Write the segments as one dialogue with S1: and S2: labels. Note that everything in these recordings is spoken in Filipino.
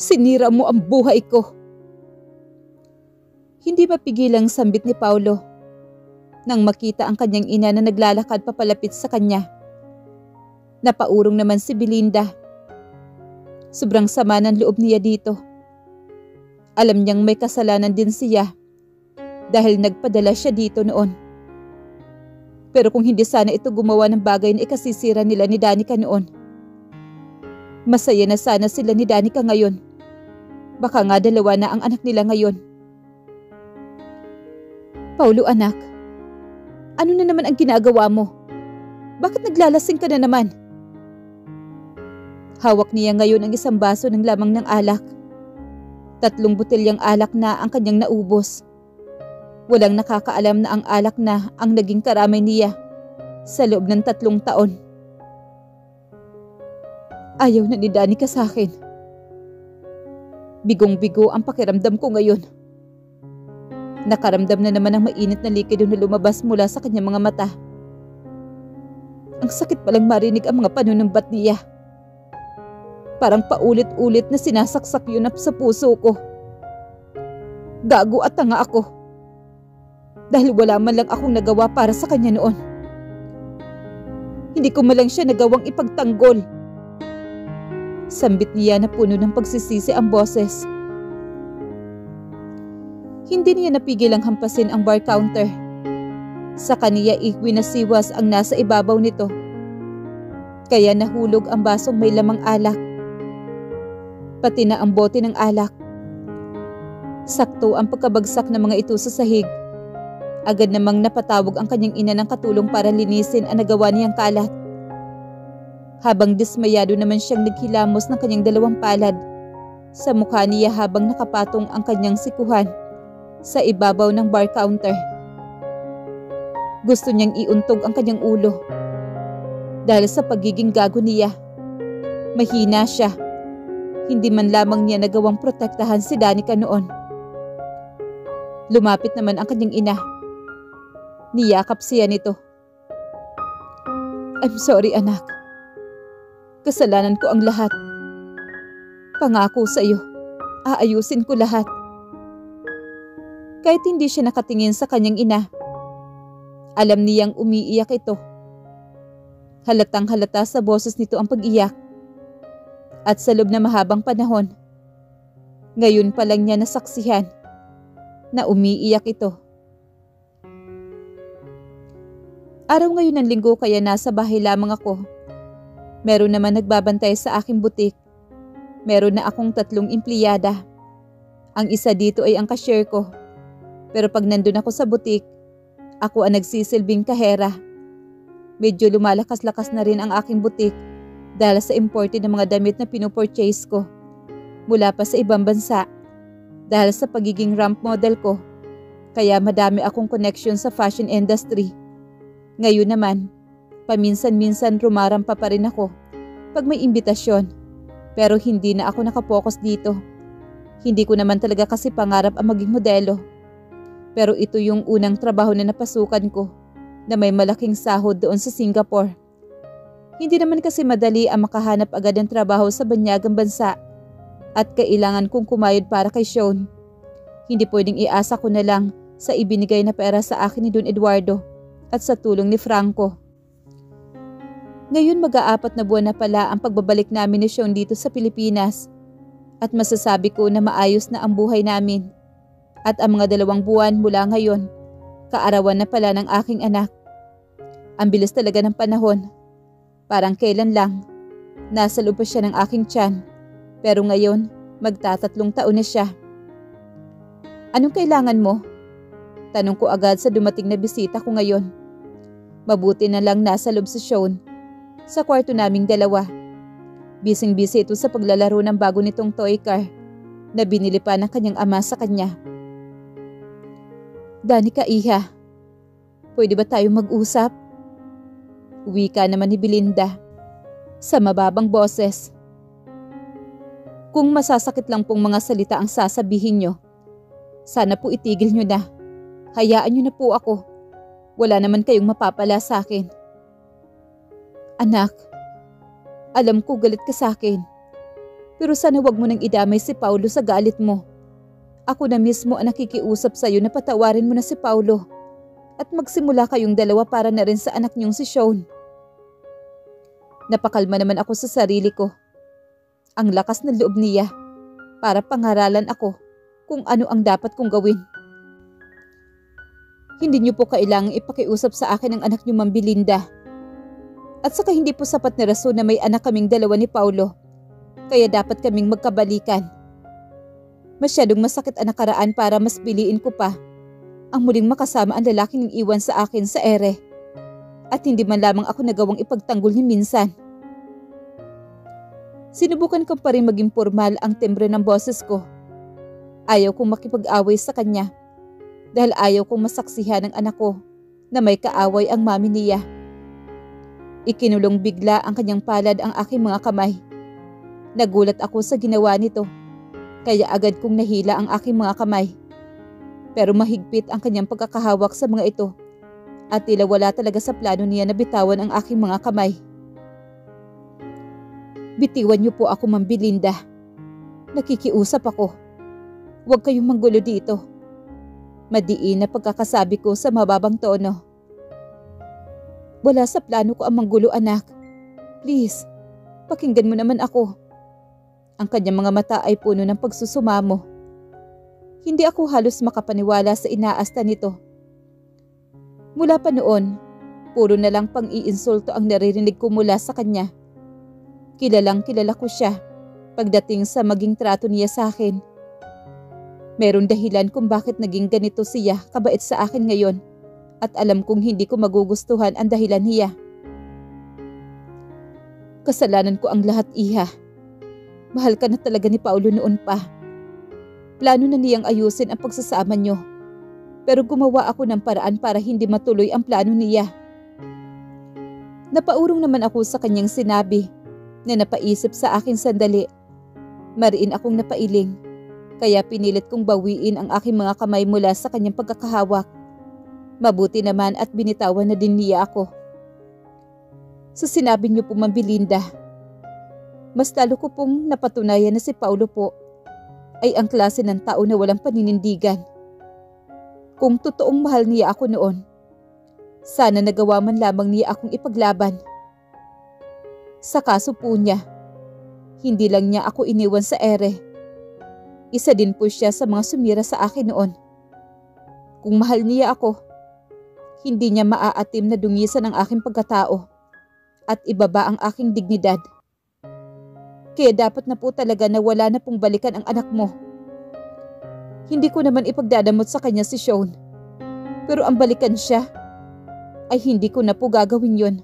S1: Sinira mo ang buhay ko. Hindi mapigilang sambit ni Paulo nang makita ang kanyang ina na naglalakad papalapit sa kanya. Napaurong naman si Belinda. Sobrang sama ng loob niya dito. Alam niyang may kasalanan din siya dahil nagpadala siya dito noon. Pero kung hindi sana ito gumawa ng bagay na ikasisira nila ni Danica noon, masaya na sana sila ni Danica ngayon. Baka nga dalawa na ang anak nila ngayon. Paulo anak, ano na naman ang ginagawa mo? Bakit naglalasing ka na naman? Hawak niya ngayon ang isang baso ng lamang ng alak. 3 botelyang alak na ang kanyang naubos. Walang nakakaalam na ang alak na ang naging karamay niya sa loob ng 3 taon. Ayaw na ni Danica sa akin. Bigong-bigo ang pakiramdam ko ngayon. Nakaramdam na naman ang mainit na likido na lumabas mula sa kanyang mga mata. Ang sakit palang marinig ang mga panunumbat niya. Parang paulit-ulit na sinasaksak yun sa puso ko. Gago at tanga ako. Dahil wala man lang akong nagawa para sa kanya noon. Hindi ko man lang siya nagawang ipagtanggol. Sambit niya na puno ng pagsisisi ang boses. Hindi niya napigil ang hampasin ang bar counter. Sa kaniya iwinasiwas ang nasa ibabaw nito. Kaya nahulog ang basong may lamang alak. Pati na ang bote ng alak. Sakto ang pagkabagsak ng mga ito sa sahig. Agad namang napatawag ang kanyang ina ng katulong para linisin ang nagawa niyang kalat. Habang dismayado naman siyang naghilamos ng kanyang 2 palad sa mukha niya habang nakapatong ang kanyang sikuhan sa ibabaw ng bar counter. Gusto niyang iuntog ang kanyang ulo. Dahil sa pagiging gago niya, mahina siya. Hindi man lamang niya nagawang protektahan si Danica noon. Lumapit naman ang kanyang ina. Niyakap siya nito. I'm sorry anak. Kasalanan ko ang lahat. Pangako sa iyo, aayusin ko lahat. Kahit hindi siya nakatingin sa kanyang ina, alam niyang umiiyak ito. Halatang halata sa boses nito ang pag-iyak. At sa loob na mahabang panahon, ngayon pa lang niya nasaksihan na umiiyak ito. Araw ngayon ng linggo kaya nasa bahay lamang ako. Meron naman nagbabantay sa aking butik. Meron na akong 3 empleyada. Ang isa dito ay ang cashier ko. Pero pag nandun ako sa butik, ako ang nagsisilbing kahera. Medyo lumalakas-lakas na rin ang aking butik dahil sa imported na mga damit na pinupurchase ko mula pa sa ibang bansa. Dahil sa pagiging ramp model ko, kaya madami akong connection sa fashion industry. Ngayon naman, paminsan-minsan rumarampa pa rin ako pag may imbitasyon. Pero hindi na ako nakapokus dito. Hindi ko naman talaga kasi pangarap ang maging modelo. Pero ito yung unang trabaho na napasukan ko na may malaking sahod doon sa Singapore. Hindi naman kasi madali ang makahanap agad ng trabaho sa banyagang bansa at kailangan kong kumayod para kay Sean. Hindi pwedeng iasa ko na lang sa ibinigay na pera sa akin ni Don Eduardo at sa tulong ni Franco. Ngayon mag-4 na buwan na pala ang pagbabalik namin ni Sean dito sa Pilipinas at masasabi ko na maayos na ang buhay namin. At ang mga 2 buwan mula ngayon, kaarawan na pala ng aking anak. Ang bilis talaga ng panahon. Parang kailan lang, nasa loob pa siya ng aking tiyan. Pero ngayon, magta-3 taon na siya. Anong kailangan mo? Tanong ko agad sa dumating na bisita ko ngayon. Mabuti na lang nasa loob si Sean. Sa kwarto naming 2. Bising-bisi ito sa paglalaro ng bago nitong toy car na binili pa ng kanyang ama sa kanya. Danica iha, pwede ba tayo mag-usap? Wika naman ni Belinda sa mababang boses. Kung masasakit lang pong mga salita ang sasabihin nyo, sana po itigil nyo na. Hayaan nyo na po ako. Wala naman kayong mapapala sa akin. Anak, alam ko galit ka sa akin. Pero sana wag mo nang idamay si Paulo sa galit mo. Ako na mismo ang nakikiusap sa'yo na patawarin mo na si Paulo at magsimula kayong dalawa para na rin sa anak niyong si Sean. Napakalma naman ako sa sarili ko. Ang lakas ng loob niya para pangaralan ako kung ano ang dapat kong gawin. Hindi niyo po kailangang ipakiusap sa akin ang anak niyo, Ma'am Belinda. At saka hindi po sapat na rason na may anak kaming dalawa ni Paulo, kaya dapat kaming magkabalikan. Masyadong masakit ang nakaraan para mas piliin ko pa ang muling makasama ang lalaking iwan sa akin sa ere. At hindi man lamang ako nagawang ipagtanggol ni minsan. Sinubukan ko pa rin maging formal ang timbre ng boses ko. Ayaw kong makipag-away sa kanya dahil ayaw kong masaksihan ng anak ko na may kaaway ang mami niya. Ikinulong bigla ang kanyang palad ang aking mga kamay. Nagulat ako sa ginawa nito, kaya agad kong nahila ang aking mga kamay. Pero mahigpit ang kanyang pagkakahawak sa mga ito at tila wala talaga sa plano niya na bitawan ang aking mga kamay. Bitiwan niyo po ako, Ma'am Belinda. Nakikiusap ako. Huwag kayong manggulo dito. Madiin na pagkakasabi ko sa mababang tono. Wala sa plano ko ang manggulo, anak. Please, pakinggan mo naman ako. Ang kanyang mga mata ay puno ng pagsusumamo. Hindi ako halos makapaniwala sa inaasta nito. Mula pa noon, puro na lang pang-iinsulto ang naririnig ko mula sa kanya. Kilalang kilala ko siya pagdating sa maging trato niya sa akin. Merong dahilan kung bakit naging ganito siya kabait sa akin ngayon at alam kong hindi ko magugustuhan ang dahilan niya. Kasalanan ko ang lahat, Iha. Mahal ka na talaga ni Paulo noon pa. Plano na niyang ayusin ang pagsasama niyo. Pero gumawa ako ng paraan para hindi matuloy ang plano niya. Napaurong naman ako sa kanyang sinabi na napaisip sa akin sandali. Mariin akong napailing, kaya pinilit kong bawiin ang aking mga kamay mula sa kanyang pagkakahawak. Mabuti naman at binitawan na din niya ako. Sa sinabi niyo po, Ma'am Belinda, mas lalo ko pong napatunayan na si Paulo po ay ang klase ng tao na walang paninindigan. Kung totoong mahal niya ako noon, sana nagawa man lamang niya akong ipaglaban. Sa kaso po niya, hindi lang niya ako iniwan sa ere. Isa din po siya sa mga sumira sa akin noon. Kung mahal niya ako, hindi niya maaatim na dungisan ang aking pagkatao at ibaba ang aking dignidad. Kaya dapat na po talaga na wala na pong balikan ang anak mo. Hindi ko naman ipagdadamot sa kanya si Sean. Pero ang balikan siya, ay hindi ko na po gagawin yon.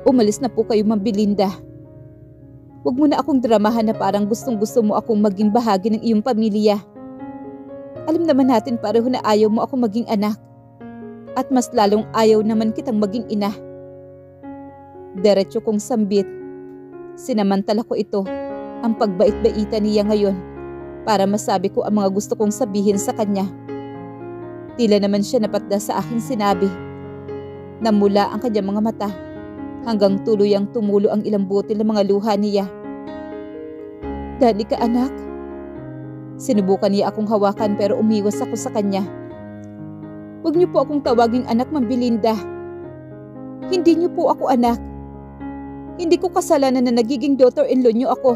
S1: Umalis na po kayo, Ma'am Belinda. Huwag mo na akong dramahan na parang gustong-gusto mo akong maging bahagi ng iyong pamilya. Alam naman natin pareho na ayaw mo akong maging anak. At mas lalong ayaw naman kitang maging ina. Diretso kong sambit. Sinamantala ko ito, ang pagbait-baita niya ngayon, para masabi ko ang mga gusto kong sabihin sa kanya. Tila naman siya napatda sa aking sinabi. Namula ang kanyang mga mata, hanggang tuluyang tumulo ang ilang butil ng mga luha niya. Dali ka, anak. Sinubukan niya akong hawakan pero umiwas ako sa kanya. Huwag niyo po akong tawaging anak, Ma'am Belinda. Hindi niyo po ako anak. Hindi ko kasalanan na nagiging daughter-in-law niyo ako.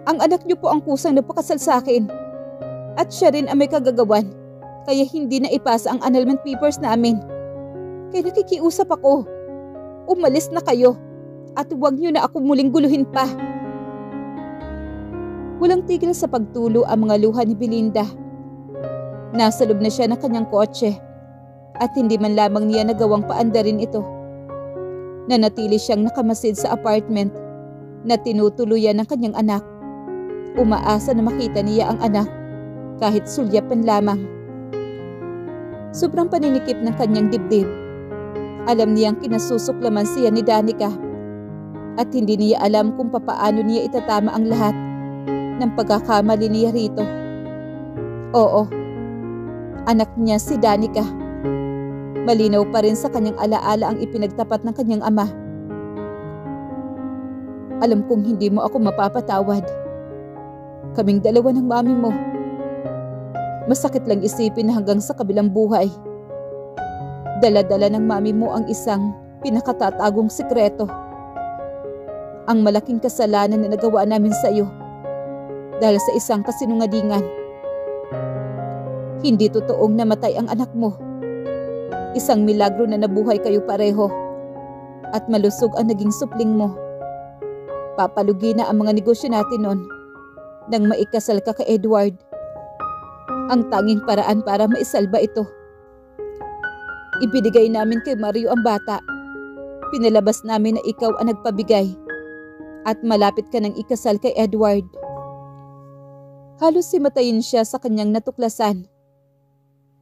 S1: Ang anak niyo po ang kusang napakasal sa akin. At siya rin ang may kagagawan, kaya hindi na ipasa ang annulment papers namin. Kaya nakikiusap ako. Umalis na kayo at huwag niyo na ako muling guluhin pa. Walang tigil sa pagtulo ang mga luha ni Belinda. Nasa loob na siya ng kanyang kotse at hindi man lamang niya nagawang paandarin ito. Nanatili siyang nakamasid sa apartment na tinutuluyan ng kanyang anak. Umaasa na makita niya ang anak kahit sulyapan lamang. Sobrang paninikip ng kanyang dibdib. Alam niyang kinasusuklaman siya ni Danica at hindi niya alam kung papaano niya itatama ang lahat ng pagkakamali niya rito. Oo, anak niya si Danica. Malinaw pa rin sa kanyang alaala ang ipinagtapat ng kanyang ama. Alam kong hindi mo ako mapapatawad. Kaming dalawa ng mami mo. Masakit lang isipin na hanggang sa kabilang buhay, dala-dala ng mami mo ang isang pinakatatagong sikreto. Ang malaking kasalanan na nagawa namin sa iyo dahil sa isang kasinungalingan. Hindi totoong namatay ang anak mo. Isang milagro na nabuhay kayo pareho at malusog ang naging supling mo. Papalugi na ang mga negosyo natin noon nang maikasal ka kay Edward. Ang tanging paraan para maisalba ito. Ibinigay namin kay Mario ang bata. Pinalabas namin na ikaw ang nagpabigay at malapit ka nang ikasal kay Edward. Halos simatayin siya sa kanyang natuklasan.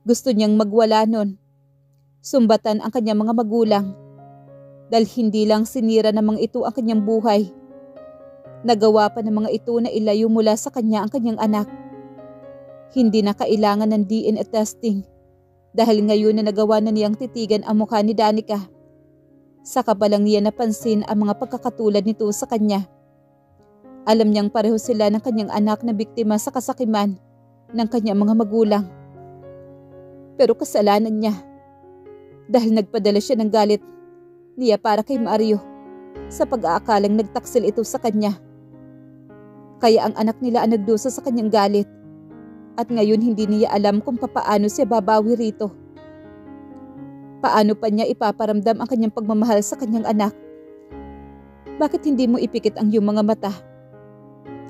S1: Gusto niyang magwala nun. Sumbatan ang kanyang mga magulang dahil hindi lang sinira ng mga ito ang kanyang buhay. Nagawa pa ng mga ito na ilayo mula sa kanya ang kanyang anak. Hindi na kailangan ng DNA testing dahil ngayon na nagawa na niyang titigan ang mukha ni Danica. Saka pa lang niya napansin ang mga pagkakatulad nito sa kanya. Alam niyang pareho sila ng kanyang anak na biktima sa kasakiman ng kanyang mga magulang. Pero kasalanan niya dahil nagpadala siya ng galit niya para kay Mario sa pag-aakalang nagtaksil ito sa kanya. Kaya ang anak nila ang nagdusa sa kanyang galit at ngayon hindi niya alam kung papaano siya babawi rito. Paano pa niya ipaparamdam ang kanyang pagmamahal sa kanyang anak? Bakit hindi mo ipikit ang iyong mga mata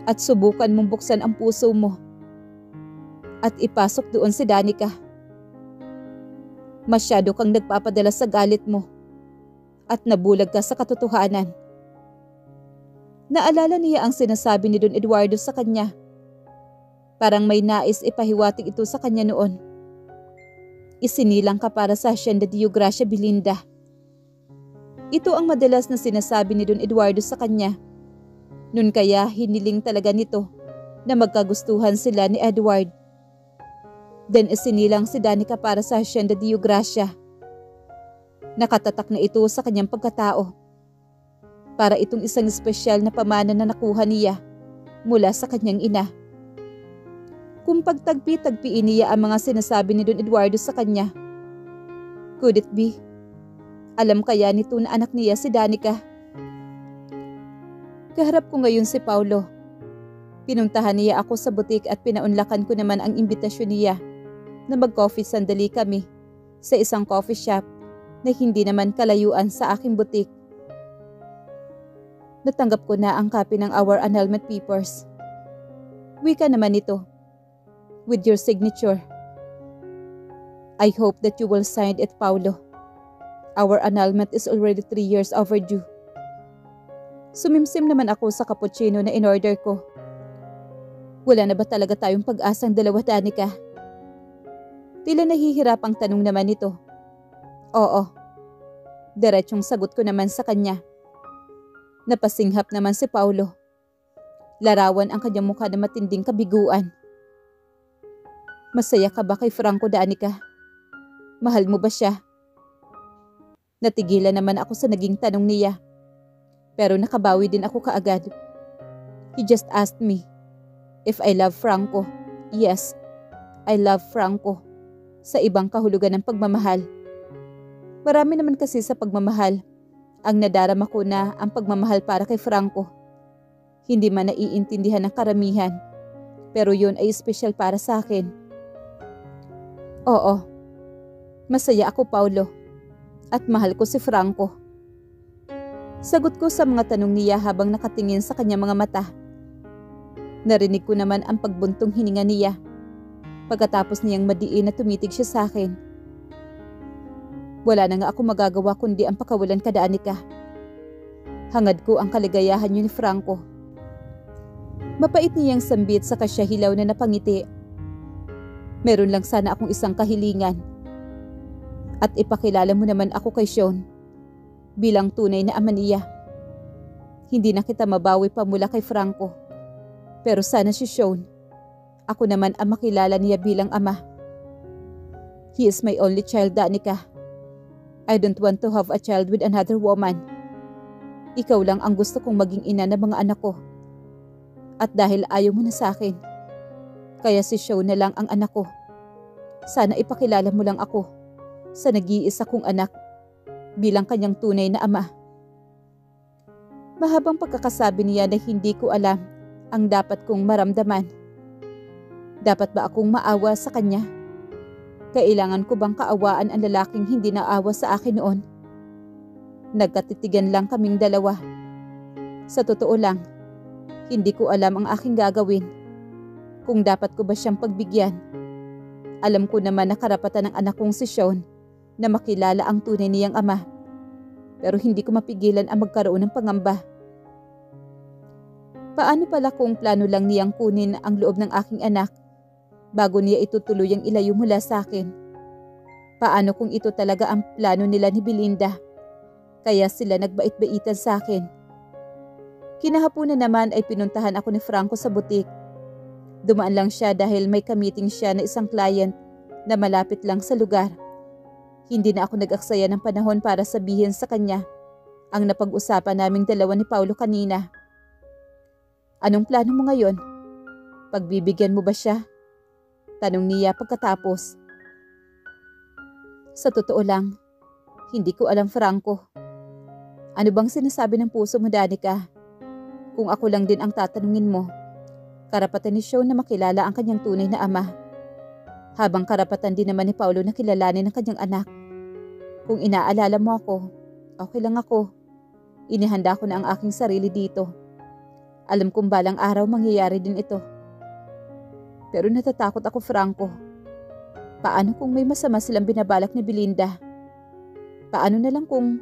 S1: at subukan mong buksan ang puso mo at ipasok doon si Danica? Masyado kang nagpapadala sa galit mo at nabulag ka sa katotohanan. Naalala niya ang sinasabi ni Don Eduardo sa kanya. Parang may nais ipahiwatig ito sa kanya noon. Isinilang ka para sa Hacienda de Gracia Belinda. Ito ang madalas na sinasabi ni Don Eduardo sa kanya. Noon kaya hiniling talaga nito na magkagustuhan sila ni Edward. Then isinilang si Danica para sa Hacienda de Gracia. Nakatatak na ito sa kanyang pagkatao. Para itong isang espesyal na pamana na nakuha niya mula sa kanyang ina. Kung pagtagpi-tagpiin niya ang mga sinasabi ni Don Eduardo sa kanya. Could it be? Alam kaya nito na anak niya si Danica? Kaharap ko ngayon si Paulo. Pinuntahan niya ako sa butik at pinaunlakan ko naman ang imbitasyon niya na mag-coffee sandali kami sa isang coffee shop na hindi naman kalayuan sa aking butik. Natanggap ko na ang copy ng our annulment papers. Wika naman ito. With your signature. I hope that you will sign it, Paulo. Our annulment is already 3 years overdue. Sumimsim naman ako sa cappuccino na in-order ko. Wala na ba talaga tayong pag-asang dalawa, Danica? Tila nahihirapang tanong naman ito. Oo. Diretsong sagot ko naman sa kanya. Napasinghap naman si Paulo. Larawan ang kanyang mukha na matinding kabiguan. Masaya ka ba kay Franco, Danica? Mahal mo ba siya? Natigilan naman ako sa naging tanong niya. Pero nakabawi din ako kaagad. He just asked me if I love Franco. Yes, I love Franco. Sa ibang kahulugan ng pagmamahal. Marami naman kasi sa pagmamahal. Ang nadarama ko na ang pagmamahal para kay Franco. Hindi man naiintindihan ng karamihan. Pero yun ay espesyal para sa akin. Oo. Masaya ako, Paulo. At mahal ko si Franco. Sagot ko sa mga tanong niya habang nakatingin sa kanyang mga mata. Narinig ko naman ang pagbuntong hininga niya. Pagkatapos niyang madiin na tumitig siya sa akin. Wala na nga ako magagawa kundi ang pakawalan ka, Danica. Hangad ko ang kaligayahan niyo ni Franco. Mapait niyang sambit sa kasya hilaw na napangiti. Meron lang sana akong isang kahilingan. At ipakilala mo naman ako kay Sean bilang tunay na ama niya. Hindi na kita mabawi pa mula kay Franco. Pero sana si Sean, ako naman ang makilala niya bilang ama. He is my only child, Danica. I don't want to have a child with another woman. Ikaw lang ang gusto kong maging ina ng mga anak ko. At dahil ayaw mo na sa akin, kaya si Sean na lang ang anak ko. Sana ipakilala mo lang ako sa nag-iisa kong anak bilang kanyang tunay na ama. Mahabang pagkakasabi niya na hindi ko alam ang dapat kong maramdaman. Dapat ba akong maawa sa kanya? Kailangan ko bang kaawaan ang lalaking hindi naawa sa akin noon? Nagkatitigan lang kaming dalawa. Sa totoo lang, hindi ko alam ang aking gagawin. Kung dapat ko ba siyang pagbigyan. Alam ko naman na karapatan ng anak kong si Sean na makilala ang tunay niyang ama. Pero hindi ko mapigilan ang magkaroon ng pangamba. Paano pala kung plano lang niyang kunin ang loob ng aking anak bago niya ito tuluyang ilayo mula sa akin? Paano kung ito talaga ang plano nila ni Belinda? Kaya sila nagbait-baitan sa akin. Kinahaponan naman ay pinuntahan ako ni Franco sa butik. Dumaan lang siya dahil may ka-meeting siya na isang client na malapit lang sa lugar. Hindi na ako nag-aksaya ng panahon para sabihin sa kanya ang napag-usapan naming dalawa ni Paulo kanina. Anong plano mo ngayon? Pagbibigyan mo ba siya? Tanong niya pagkatapos. Sa totoo lang, hindi ko alam, Franco. Ano bang sinasabi ng puso mo, Danica? Kung ako lang din ang tatanungin mo, karapatan ni Sean na makilala ang kanyang tunay na ama. Habang karapatan din naman ni Paulo na kilalanin ang kanyang anak. Kung inaalala mo ako, okay lang ako. Inihanda ko na ang aking sarili dito. Alam kong balang araw mangyayari din ito. Pero natatakot ako, Franco. Paano kung may masama silang binabalak ni Belinda? Paano na lang kung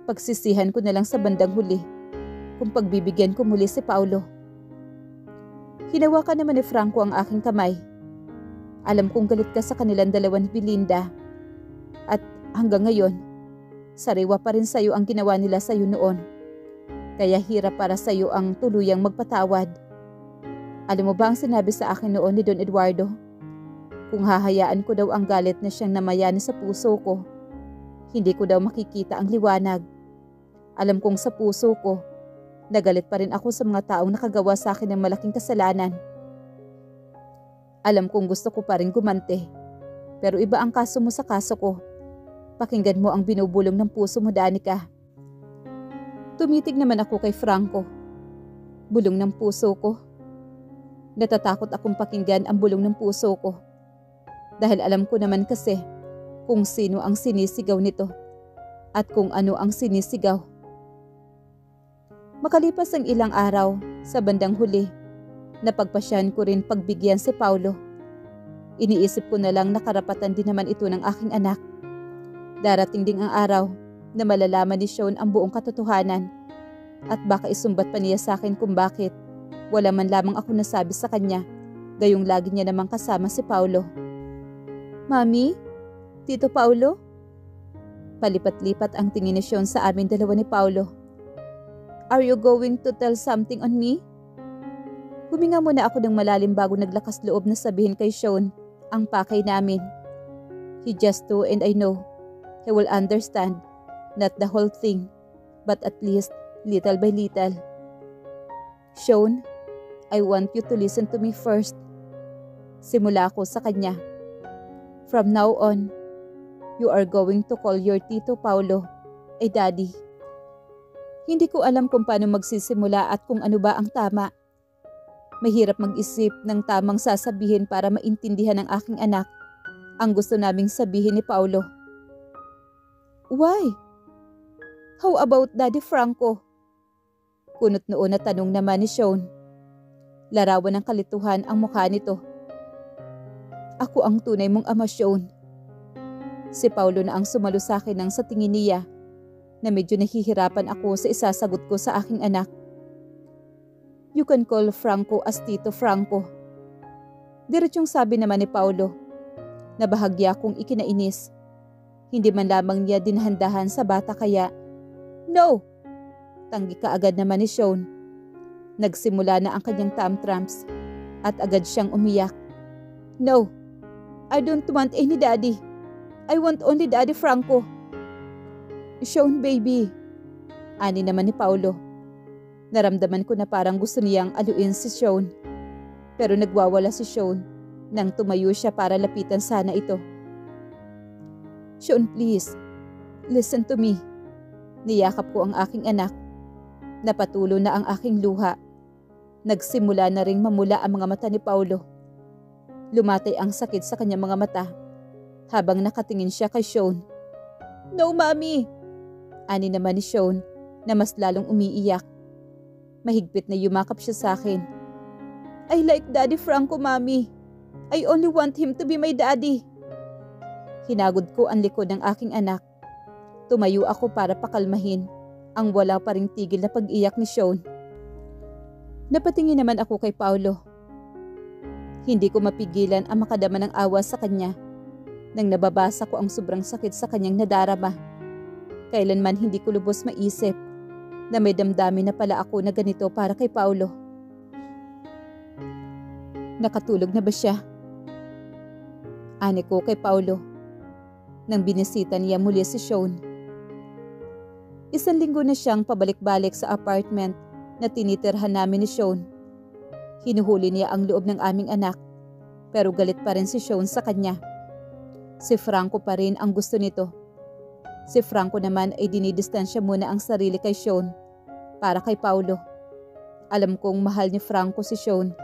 S1: pagsisihan ko na lang sa bandang huli kung pagbibigyan ko muli si Paulo? Hinawakan naman ni Franco ang aking kamay. Alam kong galit ka sa kanilang dalawa ni Belinda. At hanggang ngayon, sariwa pa rin sa'yo ang ginawa nila sa'yo noon. Kaya hirap para sa'yo ang tuluyang magpatawad. Alam mo ba ang sinabi sa akin noon ni Don Eduardo? Kung hahayaan ko daw ang galit na siyang namayani sa puso ko, hindi ko daw makikita ang liwanag. Alam kong sa puso ko, nagalit pa rin ako sa mga taong nakagawa sa akin ng malaking kasalanan. Alam kong gusto ko pa rin gumante. Pero iba ang kaso mo sa kaso ko. Pakinggan mo ang binubulong ng puso mo, Danica. Tumitig naman ako kay Franco. Bulong ng puso ko. Natatakot akong pakinggan ang bulong ng puso ko. Dahil alam ko naman kasi kung sino ang sinisigaw nito at kung ano ang sinisigaw. Makalipas ang ilang araw, sa bandang huli, napagpasyahan ko rin pagbigyan si Paulo. Iniisip ko na lang na karapatan din naman ito ng aking anak. Darating ding ang araw na malalaman ni Sean ang buong katotohanan at baka isumbat pa niya sa akin kung bakit wala man lamang ako nasabi sa kanya, gayong lagi niya namang kasama si Paulo. Mami? Tito Paulo? Palipat-lipat ang tingin ni Sean sa amin dalawa ni Paulo. Are you going to tell something on me? Huminga muna ako ng malalim bago naglakas loob na sabihin kay Sean ang pakay namin. He just do and I know he will understand, not the whole thing, but at least little by little. Sean, I want you to listen to me first. Simula ako sa kanya. From now on, you are going to call your Tito Paulo ay Daddy. Hindi ko alam kung paano magsisimula at kung ano ba ang tama. Mahirap mag-isip ng tamang sasabihin para maintindihan ng aking anak ang gusto naming sabihin ni Paulo. Why? How about Daddy Franco? Kunot noon na tanong naman ni Sean. Larawan ng kalituhan ang mukha nito. Ako ang tunay mong ama, Sean. Si Paulo na ang sumalo sa akin nang sa tingin niya na medyo nahihirapan ako sa isasagot ko sa aking anak. You can call Franco as Tito Franco. Diretsong sabi naman ni Paulo na bahagya kong ikinainis. Hindi man lamang niya dinhandahan sa bata kaya, no! Tanggi ka agad naman ni Sean. Nagsimula na ang kanyang tantrums at agad siyang umiyak. No! I don't want any daddy. I want only Daddy Franco. Sean, baby. Ani naman ni Paulo. Naramdaman ko na parang gusto niyang aluin si Sean. Pero nagwawala si Sean nang tumayo siya para lapitan sana ito. Sean, please. Listen to me. Niyakap ko ang aking anak. Napatulo na ang aking luha. Nagsimula na ring mamula ang mga mata ni Paulo. Lumatay ang sakit sa kanyang mga mata habang nakatingin siya kay Sean. No, Mommy! Ani naman ni Sean na mas lalong umiiyak. Mahigpit na yumakap siya sa akin. I like Daddy Franco, Mommy. I only want him to be my daddy. Hinagod ko ang likod ng aking anak. Tumayo ako para pakalmahin ang wala pa ring tigil na pag-iyak ni Sean. Napatingin naman ako kay Paulo. Hindi ko mapigilan ang makadama ng awa sa kanya nang nababasa ko ang sobrang sakit sa kanyang nadarama. Kailanman hindi ko lubos maisip na may damdamin na pala ako na ganito para kay Paulo. Nakatulog na ba siya? Ani ko kay Paulo nang binisita niya muli si Sean. 1 linggo na siyang pabalik-balik sa apartment na tinitirhan namin ni Sean. Hinuhuli niya ang loob ng aming anak pero galit pa rin si Sean sa kanya. Si Franco pa rin ang gusto nito. Si Franco naman ay dinidistansya muna ang sarili kay Sean para kay Paulo. Alam kong mahal ni Franco si Sean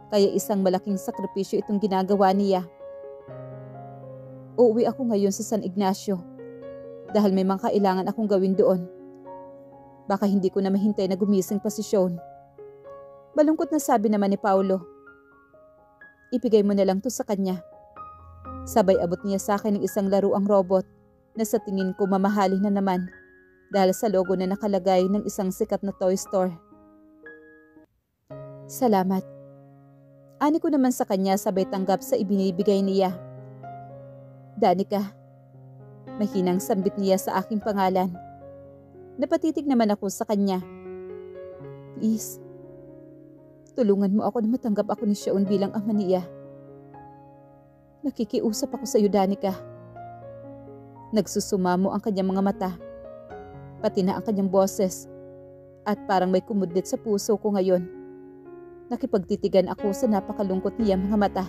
S1: kaya isang malaking sakripisyo itong ginagawa niya. Uuwi ako ngayon sa San Ignacio dahil may mga kailangan akong gawin doon. Baka hindi ko na mahintay na gumising pa si Sean. Malungkot na sabi naman ni Paulo. Ibigay mo na lang to sa kanya. Sabay abot niya sa akin ng isang laruang robot na sa tingin ko mamahalin na naman dahil sa logo na nakalagay ng isang sikat na toy store. Salamat. Ani ko naman sa kanya sabay tanggap sa ibinibigay niya. Danica. Mahinang sambit niya sa aking pangalan. Napatitig naman ako sa kanya. Please, tulungan mo ako na matanggap ako ni Sean bilang ama niya. Nakikiusap ako sa iyo, Danica. Nagsusumamo ang kanyang mga mata, pati na ang kanyang boses, at parang may kumudlit sa puso ko ngayon. Nakipagtitigan ako sa napakalungkot niyang mga mata.